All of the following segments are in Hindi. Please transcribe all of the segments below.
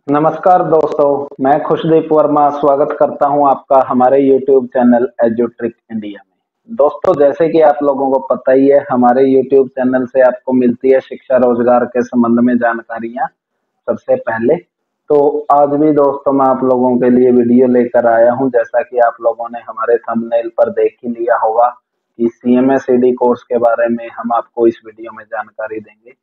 नमस्कार दोस्तों, मैं खुशदीप वर्मा स्वागत करता हूं आपका हमारे YouTube चैनल एजुट्रिक इंडिया में। दोस्तों, जैसे कि आप लोगों को पता ही है, हमारे YouTube चैनल से आपको मिलती है शिक्षा रोजगार के संबंध में जानकारियां सबसे पहले। तो आज भी दोस्तों मैं आप लोगों के लिए वीडियो लेकर आया हूं। जैसा कि आप लोगों ने हमारे थंबनेल पर देख ही लिया होगा कि CMA-CD कोर्स के बारे में हम आपको इस वीडियो में जानकारी देंगे।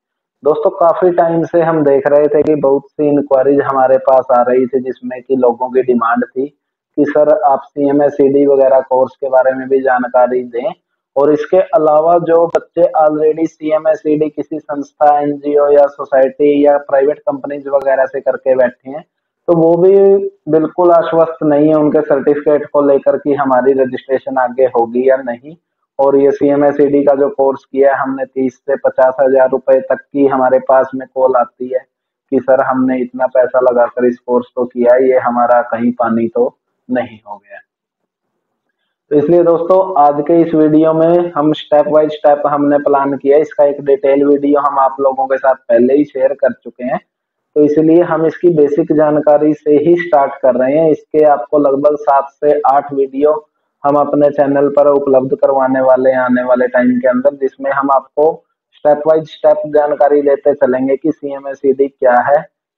दोस्तों, काफी टाइम से हम देख रहे थे कि बहुत सी इंक्वायरीज हमारे पास आ रही थी, जिसमें कि लोगों की डिमांड थी कि सर आप CMA-CD वगैरह कोर्स के बारे में भी जानकारी दें। और इसके अलावा जो बच्चे ऑलरेडी CMA-CD किसी संस्था, NGO या सोसाइटी या प्राइवेट कंपनीज वगैरह से करके बैठे हैं, तो वो भी बिल्कुल आश्वस्त नहीं है उनके सर्टिफिकेट को लेकर कि हमारी रजिस्ट्रेशन आगे होगी या नहीं। और ये CMA-CD का जो कोर्स किया है हमने, 30 से 50 हजार रुपए तक की हमारे पास में कॉल आती है कि सर हमने इतना पैसा लगाकर इस कोर्स को किया है, ये हमारा कहीं पानी तो नहीं हो गया। तो इसलिए दोस्तों आज के इस वीडियो में हम स्टेप बाय स्टेप हमने प्लान किया है। इसका एक डिटेल वीडियो हम आप लोगों के साथ पहले ही शेयर कर चुके हैं, तो इसलिए हम इसकी बेसिक जानकारी से ही स्टार्ट कर रहे हैं। इसके आपको लगभग 7 से 8 वीडियो हम अपने चैनल पर उपलब्ध करवाने वाले हैं आने वाले टाइम के अंदर, जिसमें हम आपको स्टेप बाय स्टेप जानकारी लेते चलेंगे कि CMA-CD क्या है,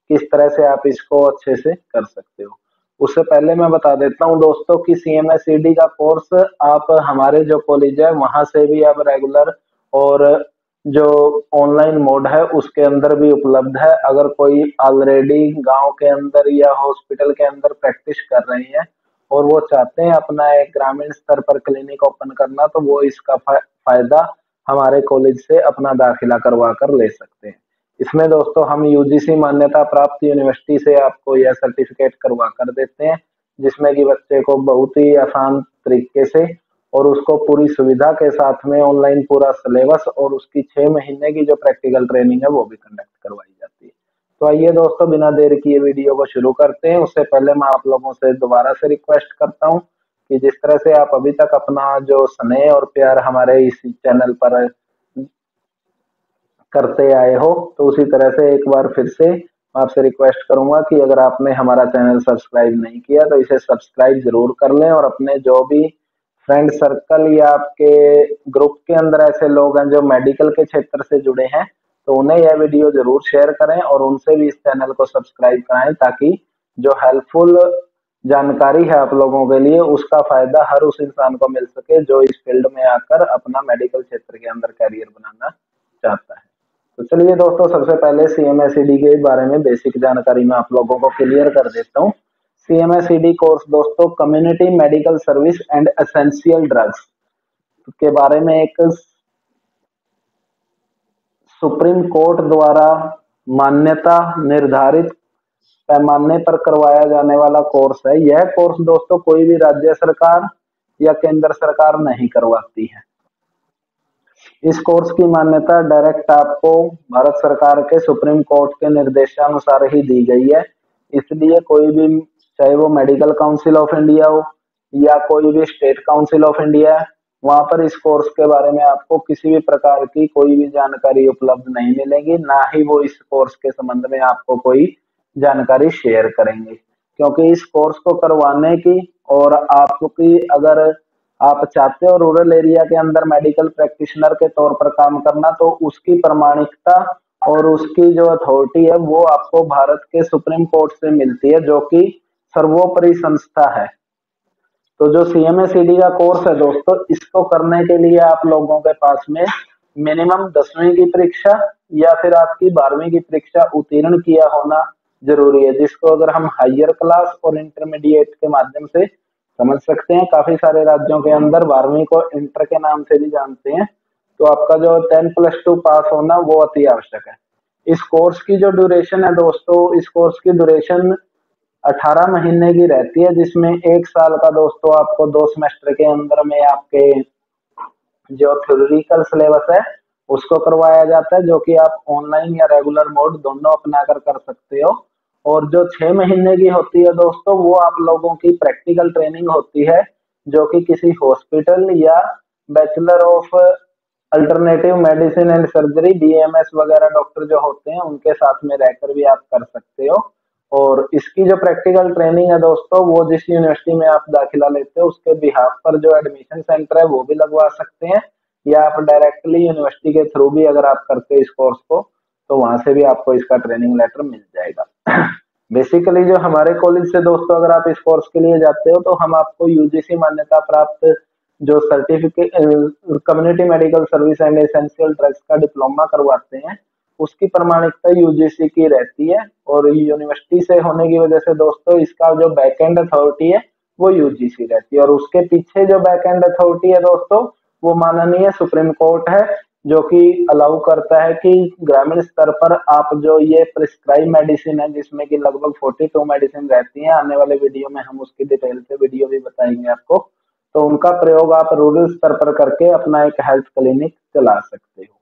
किस तरह से आप इसको अच्छे से कर सकते हो। उससे पहले मैं बता देता हूँ दोस्तों कि CMA-CD का कोर्स आप हमारे जो कॉलेज है वहां से भी आप रेगुलर और जो ऑनलाइन मोड है उसके अंदर भी उपलब्ध है। अगर कोई ऑलरेडी गांव के अंदर या हॉस्पिटल के अंदर प्रैक्टिस कर रहे हैं और वो चाहते हैं अपना एक ग्रामीण स्तर पर क्लिनिक ओपन करना, तो वो इसका फायदा हमारे कॉलेज से अपना दाखिला करवा कर ले सकते हैं। इसमें दोस्तों हम UGC मान्यता प्राप्त यूनिवर्सिटी से आपको यह सर्टिफिकेट करवा कर देते हैं, जिसमें कि बच्चे को बहुत ही आसान तरीके से और उसको पूरी सुविधा के साथ में ऑनलाइन पूरा सिलेबस और उसकी 6 महीने की जो प्रैक्टिकल ट्रेनिंग है वो भी कंडक्ट करवाई जाती है। तो आइए दोस्तों, बिना देर किए वीडियो को शुरू करते हैं। उससे पहले मैं आप लोगों से दोबारा से रिक्वेस्ट करता हूँ कि जिस तरह से आप अभी तक अपना जो स्नेह और प्यार हमारे इस चैनल पर करते आए हो, तो उसी तरह से एक बार फिर से आपसे रिक्वेस्ट करूंगा कि अगर आपने हमारा चैनल सब्सक्राइब नहीं किया तो इसे सब्सक्राइब जरूर कर लें, और अपने जो भी फ्रेंड सर्कल या आपके ग्रुप के अंदर ऐसे लोग हैं जो मेडिकल के क्षेत्र से जुड़े हैं, तो उन्हें यह वीडियो जरूर शेयर करें और उनसे भी इस चैनल को सब्सक्राइब कराएं, ताकि जो हेल्पफुल जानकारी है आप लोगों के लिए उसका फायदा हर उस इंसान को मिल सके जो इस फील्ड में आकर अपना मेडिकल क्षेत्र के अंदर कैरियर बनाना चाहता है। तो चलिए दोस्तों, सबसे पहले CMA-CD के बारे में बेसिक जानकारी मैं आप लोगों को क्लियर कर देता हूँ। CMA-CD कोर्स दोस्तों community medical service and essential drugs के बारे में एक सुप्रीम कोर्ट द्वारा मान्यता निर्धारित पैमाने पर करवाया जाने वाला कोर्स है। यह कोर्स दोस्तों कोई भी राज्य सरकार या केंद्र सरकार नहीं करवाती है। इस कोर्स की मान्यता डायरेक्ट आपको भारत सरकार के सुप्रीम कोर्ट के निर्देशानुसार ही दी गई है। इसलिए कोई भी, चाहे वो मेडिकल काउंसिल ऑफ इंडिया हो या कोई भी स्टेट काउंसिल ऑफ इंडिया है, वहां पर इस कोर्स के बारे में आपको किसी भी प्रकार की कोई भी जानकारी उपलब्ध नहीं मिलेगी, ना ही वो इस कोर्स के संबंध में आपको कोई जानकारी शेयर करेंगे। क्योंकि इस कोर्स को करवाने की और आपकी, अगर आप चाहते हो रूरल एरिया के अंदर मेडिकल प्रैक्टिशनर के तौर पर काम करना, तो उसकी प्रमाणिकता और उसकी जो अथॉरिटी है वो आपको भारत के सुप्रीम कोर्ट से मिलती है, जो कि सर्वोपरि संस्था है। तो जो CMA-CD का कोर्स है दोस्तों, इसको करने के लिए आप लोगों के पास में मिनिमम 10वीं की परीक्षा या फिर आपकी 12वीं की परीक्षा उत्तीर्ण किया होना जरूरी है, जिसको अगर हम हायर क्लास और इंटरमीडिएट के माध्यम से समझ सकते हैं। काफी सारे राज्यों के अंदर 12वीं को इंटर के नाम से भी जानते हैं। तो आपका जो 10+2 पास होना वो अति आवश्यक है। इस कोर्स की जो ड्यूरेशन है दोस्तों, इस कोर्स की ड्यूरेशन 18 महीने की रहती है, जिसमें 1 साल का दोस्तों आपको 2 सेमेस्टर के अंदर में आपके जो थ्योरेटिकल सिलेबस है उसको करवाया जाता है, जो कि आप ऑनलाइन या रेगुलर मोड दोनों अपना कर सकते हो। और जो 6 महीने की होती है दोस्तों, वो आप लोगों की प्रैक्टिकल ट्रेनिंग होती है, जो कि किसी हॉस्पिटल या bachelor of alternative medicine and surgery BAMS वगैरह डॉक्टर जो होते हैं उनके साथ में रहकर भी आप कर सकते हो। और इसकी जो प्रैक्टिकल ट्रेनिंग है दोस्तों, वो जिस यूनिवर्सिटी में आप दाखिला लेते हो उसके बिहाफ पर जो एडमिशन सेंटर है वो भी लगवा सकते हैं, या आप डायरेक्टली यूनिवर्सिटी के थ्रू भी अगर आप करते हो इस कोर्स को तो वहां से भी आपको इसका ट्रेनिंग लेटर मिल जाएगा। बेसिकली जो हमारे कॉलेज से दोस्तों अगर आप इस कोर्स के लिए जाते हो तो हम आपको यूजीसी मान्यता प्राप्त जो certificate community medical service and essential drugs का डिप्लोमा करवाते हैं, उसकी प्रमाणिकता यूजीसी की रहती है। और यूनिवर्सिटी से होने की वजह से दोस्तों इसका जो बैकएंड अथॉरिटी है वो यूजीसी रहती है, और उसके पीछे जो बैकएंड अथॉरिटी है दोस्तों वो माननीय सुप्रीम कोर्ट है, जो कि अलाउ करता है कि ग्रामीण स्तर पर आप जो ये प्रिस्क्राइब मेडिसिन है जिसमें कि लगभग 42 मेडिसिन रहती हैं, आने वाले वीडियो में हम उसकी डिटेल से वीडियो भी बताएंगे आपको, तो उनका प्रयोग आप रूरल स्तर पर करके अपना एक हेल्थ क्लिनिक चला सकते हो।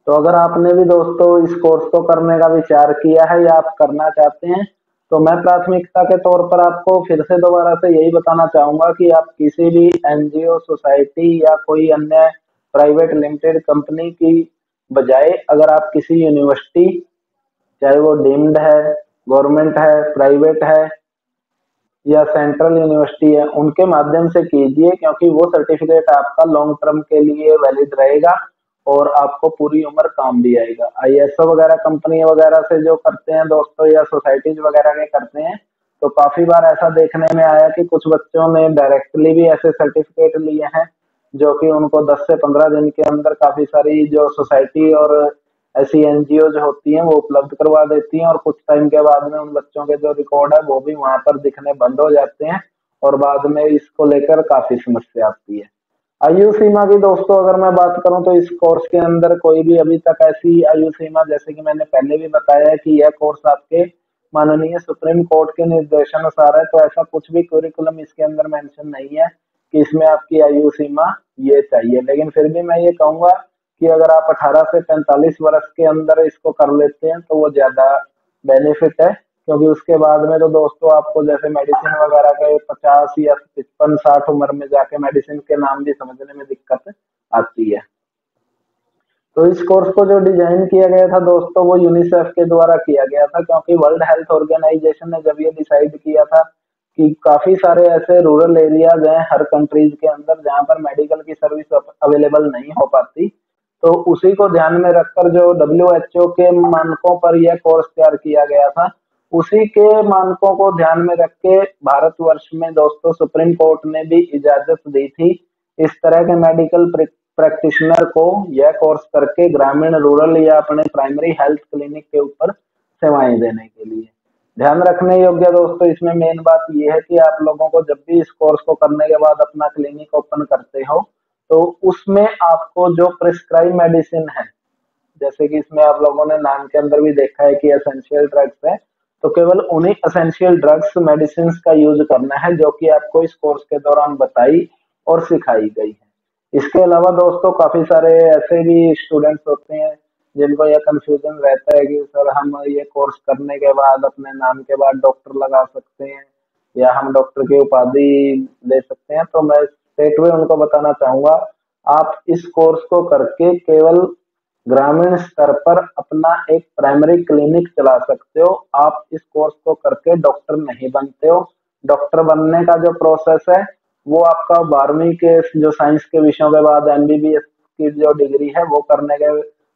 तो अगर आपने भी दोस्तों इस कोर्स को करने का विचार किया है या आप करना चाहते हैं, तो मैं प्राथमिकता के तौर पर आपको फिर से दोबारा से यही बताना चाहूंगा कि आप किसी भी एनजीओ, सोसाइटी या कोई अन्य प्राइवेट लिमिटेड कंपनी की बजाय अगर आप किसी यूनिवर्सिटी, चाहे वो डीम्ड है, गवर्नमेंट है, प्राइवेट है या सेंट्रल यूनिवर्सिटी है, उनके माध्यम से कीजिए, क्योंकि वो सर्टिफिकेट आपका लॉन्ग टर्म के लिए वैलिड रहेगा और आपको पूरी उम्र काम भी आएगा। आईएसओ वगैरह कंपनी वगैरह से जो करते हैं दोस्तों या सोसाइटीज वगैरह के करते हैं, तो काफी बार ऐसा देखने में आया कि कुछ बच्चों ने डायरेक्टली भी ऐसे सर्टिफिकेट लिए हैं जो कि उनको 10 से 15 दिन के अंदर काफी सारी जो सोसाइटी और ऐसी एनजीओ जो होती हैं वो उपलब्ध करवा देती हैं, और कुछ टाइम के बाद में उन बच्चों के जो रिकॉर्ड है वो भी वहां पर दिखने बंद हो जाते हैं और बाद में इसको लेकर काफी समस्या आती है। आयु सीमा की दोस्तों अगर मैं बात करूं तो इस कोर्स के अंदर कोई भी अभी तक ऐसी आयु सीमा, जैसे कि मैंने पहले भी बताया है कि यह कोर्स आपके माननीय सुप्रीम कोर्ट के निर्देशानुसार है, तो ऐसा कुछ भी कुरिकुलम इसके अंदर मेंशन नहीं है कि इसमें आपकी आयु सीमा ये चाहिए। लेकिन फिर भी मैं ये कहूंगा कि अगर आप 18 से 45 वर्ष के अंदर इसको कर लेते हैं तो वो ज्यादा बेनिफिट है, क्योंकि उसके बाद में तो दोस्तों आपको जैसे मेडिसिन वगैरह के 50 या 55-60 उम्र में जाके मेडिसिन के नाम भी समझने में दिक्कत आती है। तो इस कोर्स को जो डिजाइन किया गया था दोस्तों वो यूनिसेफ के द्वारा किया गया था, क्योंकि वर्ल्ड हेल्थ ऑर्गेनाइजेशन ने जब ये डिसाइड किया था कि काफी सारे ऐसे रूरल एरियाज हैं हर कंट्रीज के अंदर जहां पर मेडिकल की सर्विस अवेलेबल नहीं हो पाती, तो उसी को ध्यान में रखकर जो डब्ल्यूएचओ के मानकों पर यह कोर्स तैयार किया गया था, उसी के मानकों को ध्यान में रख के भारतवर्ष में दोस्तों सुप्रीम कोर्ट ने भी इजाजत दी थी इस तरह के मेडिकल प्रैक्टिशनर को यह कोर्स करके ग्रामीण, रूरल या अपने प्राइमरी हेल्थ क्लिनिक के ऊपर सेवाएं देने के लिए। ध्यान रखने योग्य दोस्तों इसमें मेन बात यह है कि आप लोगों को जब भी इस कोर्स को करने के बाद अपना क्लिनिक ओपन करते हो तो उसमें आपको जो प्रिस्क्राइब मेडिसिन है, जैसे कि इसमें आप लोगों ने नाम के अंदर भी देखा है कि एसेंशियल ड्रग्स है, तो केवल उन्हीं एसेंशियल ड्रग्स मेडिसिन का यूज करना है जो कि आपको इस कोर्स के दौरान बताई और सिखाई गई है। इसके अलावा दोस्तों काफी सारे ऐसे भी स्टूडेंट्स होते हैं जिनको यह कंफ्यूजन रहता है कि सर हम ये कोर्स करने के बाद अपने नाम के बाद डॉक्टर लगा सकते हैं या हम डॉक्टर की उपाधि ले सकते हैं, तो मैं स्ट्रेट वे उनको बताना चाहूंगा आप इस कोर्स को करके केवल ग्रामीण स्तर पर अपना एक प्राइमरी क्लिनिक चला सकते हो। आप इस कोर्स को करके डॉक्टर नहीं बनते हो। डॉक्टर बनने का जो प्रोसेस है वो आपका 12वीं के जो साइंस के विषयों के बाद एमबीबीएस की जो डिग्री है वो करने के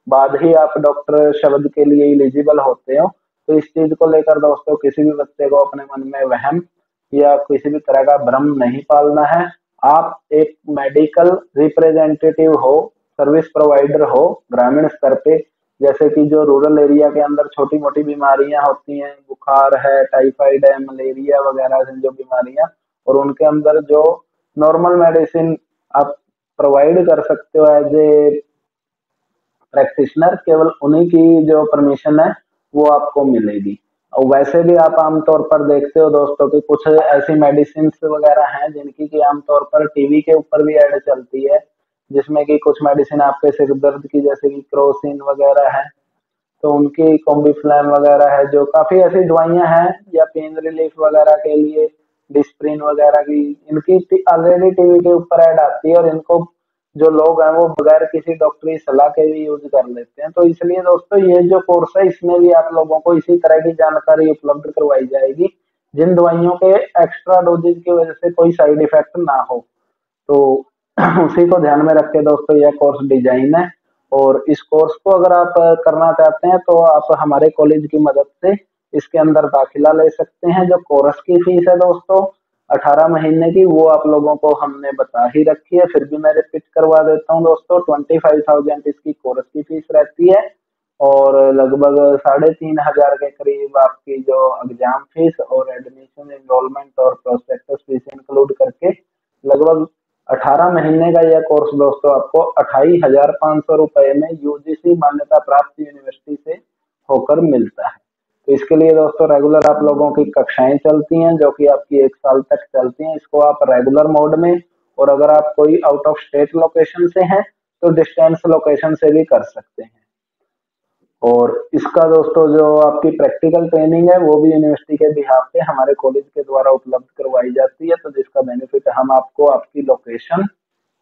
बाद ही आप डॉक्टर शब्द के लिए एलिजिबल होते हो। तो इस चीज को लेकर दोस्तों किसी भी बच्चे को अपने मन में वहम या किसी भी तरह का भ्रम नहीं पालना है। आप एक मेडिकल रिप्रेजेंटेटिव हो, सर्विस प्रोवाइडर हो ग्रामीण स्तर पे, जैसे कि जो रूरल एरिया के अंदर छोटी मोटी बीमारियां होती हैं, बुखार है, टाइफाइड है, मलेरिया वगैरह से जो बीमारियां, और उनके अंदर जो नॉर्मल मेडिसिन आप प्रोवाइड कर सकते हो एज ए प्रैक्टिशनर, केवल उन्हीं की जो परमिशन है वो आपको मिलेगी। और वैसे भी आप आमतौर पर देखते हो दोस्तों कि कुछ ऐसी मेडिसिन वगैरह हैं जिनकी कि आमतौर पर टीवी के ऊपर भी ऐड चलती है, जिसमें कि कुछ मेडिसिन आपके सिर दर्द की जैसे कि क्रोसिन वगैरह है, तो उनकी कॉम्बिफ्लैम वगैरह है, जो काफी ऐसी दवाइयां हैं, या पेन रिलीफ वगैरह के लिए डिस्प्रिन वगैरह की, इनकी ऑलरेडी टीवी के ऊपर ऐड आती है और इनको जो लोग हैं वो बगैर किसी डॉक्टरी सलाह के भी यूज कर लेते हैं। तो इसलिए दोस्तों ये जो कोर्स है इसमें भी आप लोगों को इसी तरह की जानकारी उपलब्ध करवाई जाएगी, जिन दवाइयों के एक्स्ट्रा डोजेज की वजह से कोई साइड इफेक्ट ना हो। तो उसी को ध्यान में रख के दोस्तों यह कोर्स डिजाइन है। और इस कोर्स को अगर आप करना चाहते हैं तो आप हमारे कॉलेज की मदद से इसके अंदर दाखिला ले सकते हैं। जो कोर्स की फीस है दोस्तों 18 महीने की, वो आप लोगों को हमने बता ही रखी है, फिर भी मैं रिपीट करवा देता हूँ दोस्तों। 25,000 इसकी कोर्स की फीस रहती है और लगभग 3,500 के करीब आपकी जो एग्जाम फीस और एडमिशन एनरोलमेंट और प्रोस्पेक्टस फीस इंक्लूड करके लगभग 18 महीने का यह कोर्स दोस्तों आपको 28,500 रुपए में यूजीसी मान्यता प्राप्त यूनिवर्सिटी से होकर मिलता है। तो इसके लिए दोस्तों रेगुलर आप लोगों की कक्षाएं चलती हैं जो कि आपकी 1 साल तक चलती हैं। इसको आप रेगुलर मोड में, और अगर आप कोई आउट ऑफ स्टेट लोकेशन से हैं तो डिस्टेंस लोकेशन से भी कर सकते हैं। और इसका दोस्तों जो आपकी प्रैक्टिकल ट्रेनिंग है वो भी यूनिवर्सिटी के बिहाफ पे हमारे कॉलेज के द्वारा उपलब्ध करवाई जाती है। तो जिसका बेनिफिट हम आपको आपकी लोकेशन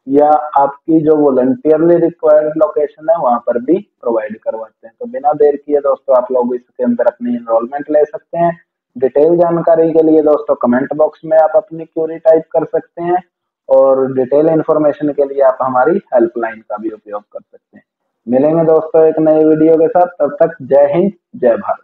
या आपकी जो वॉलंटियरली रिक्वायर्ड लोकेशन है वहां पर भी प्रोवाइड करवाते हैं। तो बिना देर किए दोस्तों आप लोग इसके अंदर अपनी एनरोलमेंट ले सकते हैं। डिटेल जानकारी के लिए दोस्तों कमेंट बॉक्स में आप अपनी क्यूरी टाइप कर सकते हैं, और डिटेल इंफॉर्मेशन के लिए आप हमारी हेल्पलाइन का भी उपयोग कर सकते हैं। मिलेंगे दोस्तों एक नए वीडियो के साथ, तब तक जय हिंद जय भारत।